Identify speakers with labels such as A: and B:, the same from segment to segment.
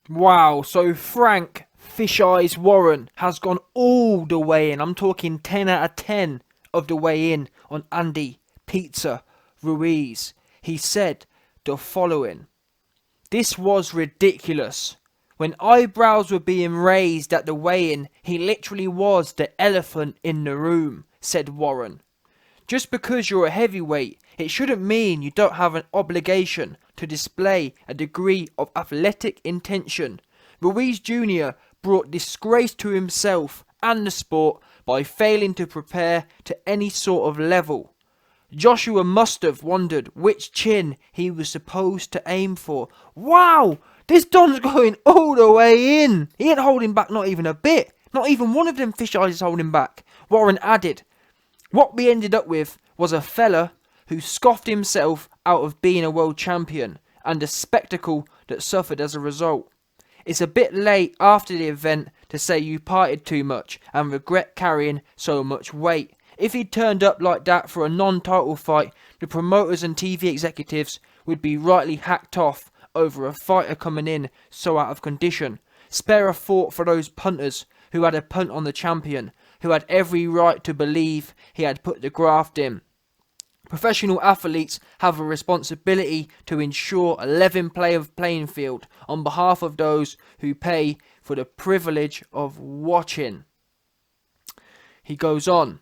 A: Wow, so Frank Fish Eyes Warren has gone all the way in. I'm talking 10 out of 10 of the way in on Andy Pizza Ruiz. He said the following: "This was ridiculous. When eyebrows were being raised at the weigh-in, he literally was the elephant in the room," said Warren. "Just because you're a heavyweight, it shouldn't mean you don't have an obligation to display a degree of athletic intention. Ruiz Jr. brought disgrace to himself and the sport by failing to prepare to any sort of level. Joshua must have wondered which chin he was supposed to aim for." Wow! This Don's going all the way in. He ain't holding back not even a bit. Not even one of them fish eyes is holding back. Warren added, "What we ended up with was a fella who scoffed himself out of being a world champion and the spectacle that suffered as a result. It's a bit late after the event to say you partied too much and regret carrying so much weight. If he'd turned up like that for a non-title fight, the promoters and TV executives would be rightly hacked off over a fighter coming in so out of condition. Spare a thought for those punters who had a punt on the champion, who had every right to believe he had put the graft in. Professional athletes have a responsibility to ensure a level playing field on behalf of those who pay for the privilege of watching." He goes on,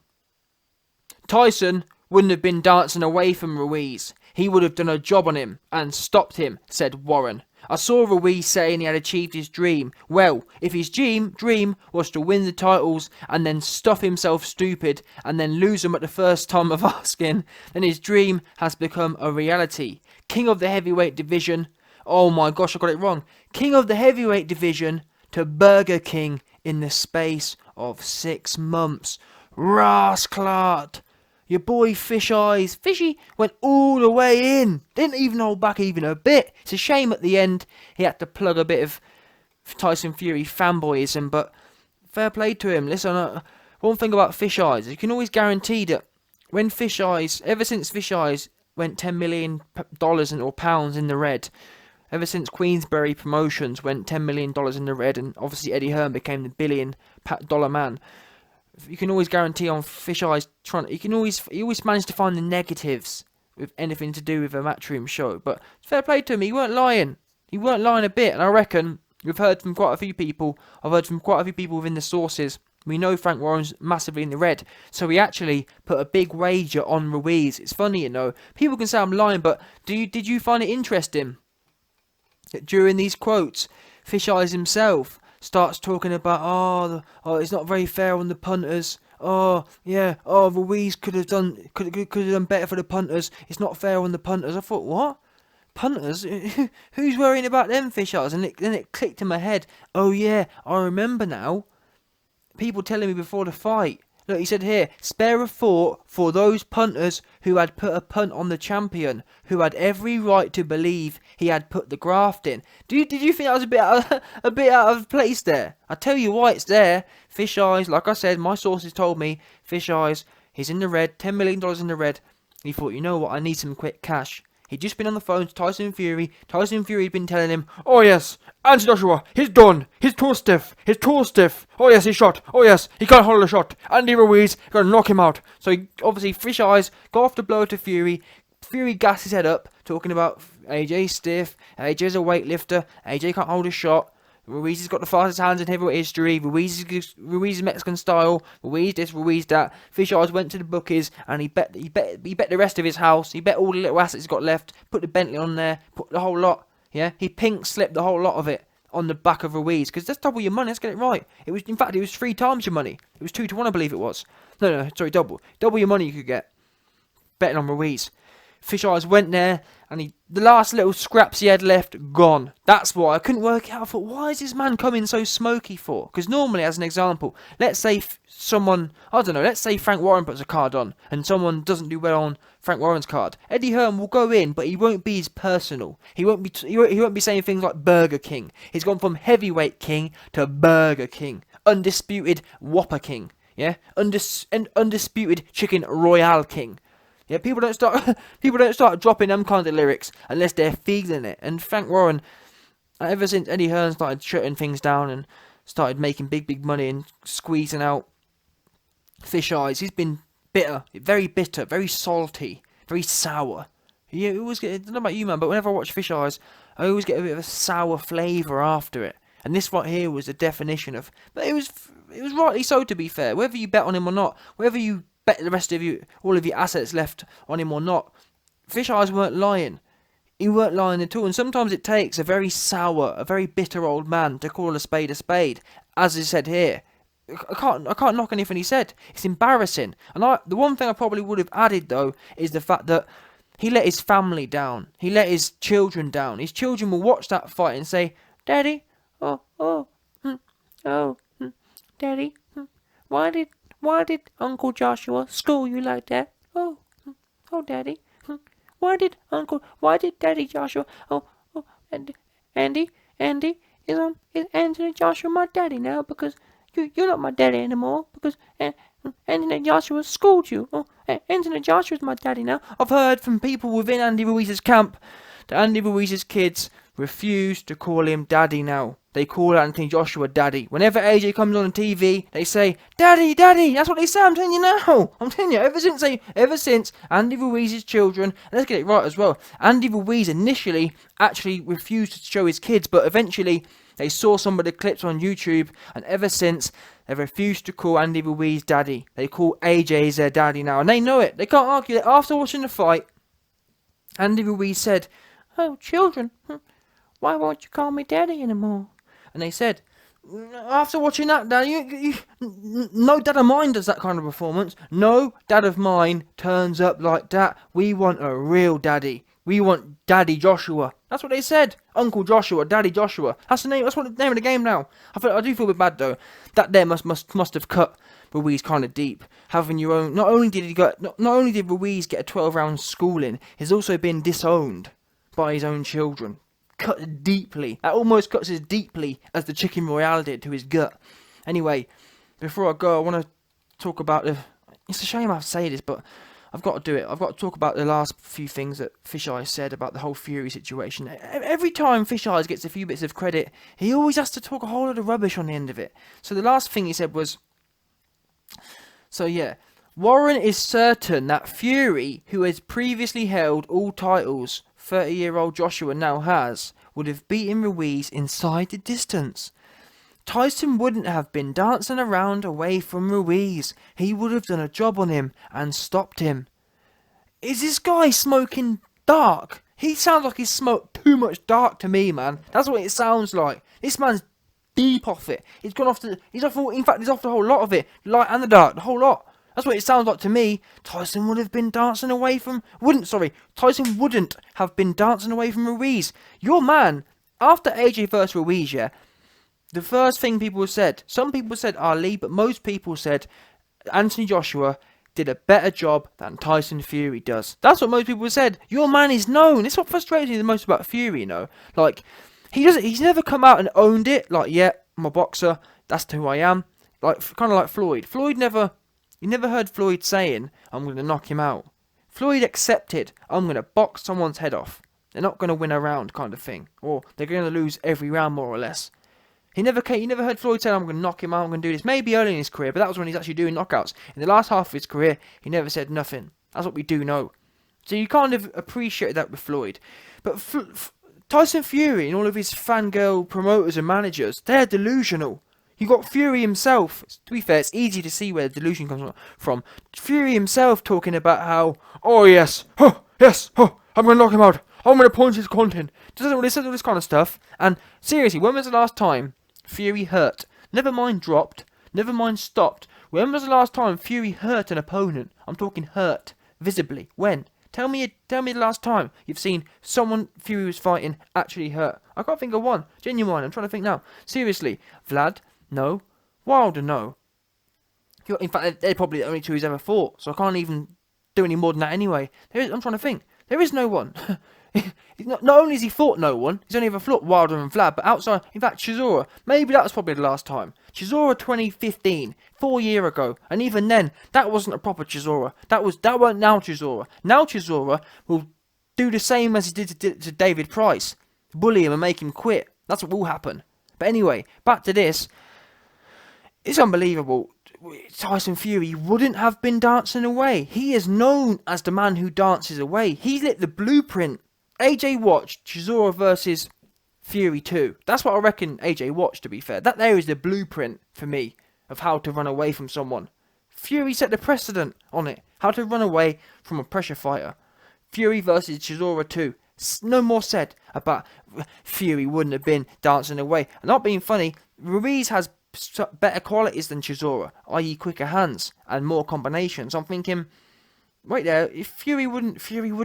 A: "Tyson wouldn't have been dancing away from Ruiz. He would have done a job on him and stopped him," said Warren. "I saw Ruiz saying he had achieved his dream. Well, if his dream was to win the titles and then stuff himself stupid and then lose them at the first time of asking, then his dream has become a reality. King of the heavyweight division," oh my gosh, I got it wrong, "King of the heavyweight division to Burger King in the space of 6 months. Rasclat. Your boy Fishy went all the way in. Didn't even hold back even a bit. It's a shame at the end he had to plug a bit of Tyson Fury fanboyism, but fair play to him. Listen, one thing about Fish Eyes, you can always guarantee that when Fish Eyes, ever since Fish Eyes went $10 million or pounds in the red, ever since Queensberry Promotions went $10 million in the red, and obviously Eddie Hearn became the $1 billion man, you can always guarantee on Fish Eyes he always managed to find the negatives with anything to do with a Matchroom show. But fair play to him, he weren't lying. He weren't lying a bit, and I reckon we've heard from quite a few people. I've heard from quite a few people within the sources. We know Frank Warren's massively in the red, so he actually put a big wager on Ruiz. It's funny, you know. People can say I'm lying, but did you find it interesting that during these quotes, Fish Eyes himself starts talking about, it's not very fair on the punters. Ruiz could have done better for the punters. It's not fair on the punters. I thought, what? Punters? Who's worrying about them, Fish Eyes? And then it clicked in my head. Oh yeah, I remember now. People telling me before the fight. Look, he said here, spare a thought for those punters who had put a punt on the champion, who had every right to believe he had put the graft in. Did you think that was a bit out of place there? I tell you why it's there. Fish Eyes, like I said, my sources told me, Fish Eyes, he's in the red, $10 million in the red. He thought, you know what, I need some quick cash. He'd just been on the phone to Tyson Fury. Tyson Fury had been telling him, "Oh yes, Anthony Joshua, he's done. He's too stiff. Oh yes, he's shot. Oh yes, he can't hold a shot. Andy Ruiz, gonna knock him out." So he, obviously, Fish Eyes got off the blow to Fury. Fury gassed his head up, talking about AJ's stiff. AJ's a weightlifter. AJ can't hold a shot. Ruiz has got the fastest hands in heavyweight history. Ruiz is Mexican style. Ruiz this, Ruiz that. Fish Eyes went to the bookies and he bet the rest of his house. He bet all the little assets he's got left. Put the Bentley on there. Put the whole lot. Yeah, he pink slipped the whole lot of it on the back of Ruiz, because that's double your money. Let's get it right. It was 3 times your money. It was 2 to 1, I believe it was. No, sorry, double your money you could get betting on Ruiz. Fish Eyes went there, and the last little scraps he had left, gone. That's why I couldn't work it out. I thought, why is this man coming so smoky for? Because normally, as an example, let's say let's say Frank Warren puts a card on, and someone doesn't do well on Frank Warren's card. Eddie Hearn will go in, but he won't be as personal. He won't be saying things like Burger King. He's gone from heavyweight king to Burger King, undisputed Whopper King. Yeah, undisputed Chicken Royale King. Yeah, people don't start dropping them kind of lyrics unless they're feeling it. And Frank Warren, And ever since Eddie Hearn started shutting things down and started making big money and squeezing out Fish Eyes, he's been bitter, very salty, very sour. You always get, I don't know about you, man, but whenever I watch Fish Eyes, I always get a bit of a sour flavour after it. And this right here was the definition of, but it was rightly so, to be fair. Whether you bet on him or not, whether you bet the rest of you, all of your assets left on him or not, Fish Eyes weren't lying. He weren't lying at all. And sometimes it takes a very sour, a very bitter old man to call a spade, as is said here. I can't knock anything he said. It's embarrassing. And the one thing I probably would have added though is the fact that he let his family down. He let his children down. His children will watch that fight and say, "Daddy, Daddy, why did Uncle Joshua school you like that? Daddy, why did Daddy Joshua? Andy, is Anthony Joshua my daddy now? Because you're not my daddy anymore. Because Anthony Joshua schooled you. Anthony Joshua's my daddy now." I've heard from people within Andy Ruiz's camp that Andy Ruiz's kids refuse to call him daddy now. They call Anthony Joshua daddy. Whenever AJ comes on TV, they say, "Daddy, daddy." That's what they say. I'm telling you now. I'm telling you. Ever since Andy Ruiz's children, and let's get it right as well. Andy Ruiz initially actually refused to show his kids, but eventually they saw some of the clips on YouTube, and ever since they refused to call Andy Ruiz daddy. They call AJ their daddy now, and they know it. They can't argue it. After watching the fight, Andy Ruiz said, "Oh, children, why won't you call me daddy anymore?" And they said, "After watching that, Dad, no dad of mine does that kind of performance. No dad of mine turns up like that. We want a real daddy. We want Daddy Joshua." That's what they said. Uncle Joshua, Daddy Joshua. That's the name. That's what the name of the game now. I do feel a bit bad though. That there must have cut Ruiz kind of deep. Having your own. Not only did Ruiz get a 12-round schooling, he's also been disowned by his own children. Cut deeply. That almost cuts as deeply as the Chicken Royale did to his gut. Anyway, before I go, I want to talk about the. It's a shame I have to say this, but I've got to do it. I've got to talk about the last few things that Fish Eyes said about the whole Fury situation. Every time Fish Eyes gets a few bits of credit, he always has to talk a whole lot of rubbish on the end of it. So the last thing he said was, Warren is certain that Fury, who has previously held all titles 30-year-old Joshua now has, would have beaten Ruiz inside the distance. Tyson wouldn't have been dancing around away from Ruiz. He would have done a job on him and stopped him. Is this guy smoking dark? He sounds like he's smoked too much dark to me, man. That's what it sounds like. This man's deep off it. He's off the whole lot of it. Light and the dark, the whole lot. That's what it sounds like to me. Tyson wouldn't have been dancing away from Ruiz. Your man, after AJ versus Ruiz, the first thing people said, some people said Ali, but most people said Anthony Joshua did a better job than Tyson Fury does. That's what most people said. Your man is known. It's what frustrates me the most about Fury, you know. Like, he's never come out and owned it. Like, yeah, I'm a boxer. That's who I am. Like, kind of like Floyd. You never heard Floyd saying, "I'm going to knock him out." Floyd accepted, "I'm going to box someone's head off. They're not going to win a round," kind of thing. Or they're going to lose every round, more or less. You never heard Floyd say, "I'm going to knock him out, I'm going to do this." Maybe early in his career, but that was when he's actually doing knockouts. In the last half of his career, he never said nothing. That's what we do know. So you kind of appreciate that with Floyd. But Tyson Fury and all of his fangirl promoters and managers, they're delusional. You got Fury himself. To be fair, it's easy to see where the delusion comes from. Fury himself talking about how, I'm going to knock him out. I'm going to punch his content. All this kind of stuff. And seriously, when was the last time Fury hurt? Never mind dropped. Never mind stopped. When was the last time Fury hurt an opponent? I'm talking hurt. Visibly. When? Tell me the last time you've seen someone Fury was fighting actually hurt. I can't think of one. Genuine. I'm trying to think now. Seriously. Vlad? No. Wilder? No. In fact, they're probably the only two he's ever fought, so I can't even do any more than that anyway. I'm trying to think. There is no one. Not only has he fought no one, he's only ever fought Wilder and Vlad, but outside, in fact, Chisora, maybe that was probably the last time. Chisora 2015, 4 years ago, and even then, that wasn't a proper Chisora. That weren't now Chisora. Now Chisora will do the same as he did to David Price. Bully him and make him quit. That's what will happen. But anyway, back to this. It's unbelievable. Tyson Fury wouldn't have been dancing away. He is known as the man who dances away. He lit the blueprint. AJ watched Chisora versus Fury 2. That's what I reckon AJ watched, to be fair. That there is the blueprint for me of how to run away from someone. Fury set the precedent on it. How to run away from a pressure fighter. Fury versus Chisora 2. No more said about Fury wouldn't have been dancing away. And not being funny, Ruiz has better qualities than Chisora, i.e. quicker hands and more combinations. I'm thinking, wait there, if Fury wouldn't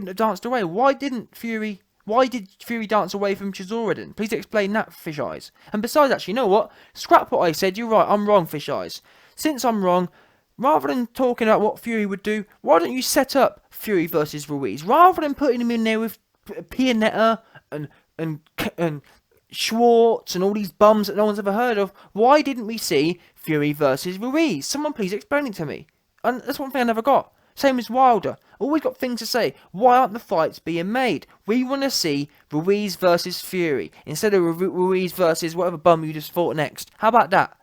A: have danced away. Why did Fury dance away from Chisora then? Please explain that, Fish Eyes. And besides, actually, you know what? Scrap what I said. You're right. I'm wrong, Fish Eyes. Since I'm wrong, rather than talking about what Fury would do, why don't you set up Fury versus Ruiz rather than putting him in there with Pianetta and Schwartz and all these bums that no one's ever heard of? Why didn't we see Fury versus Ruiz? Someone please explain it to me. And that's one thing I never got. Same as Wilder. Always got things to say. Why aren't the fights being made? We want to see Ruiz versus Fury instead of Ruiz versus whatever bum you just fought next. How about that?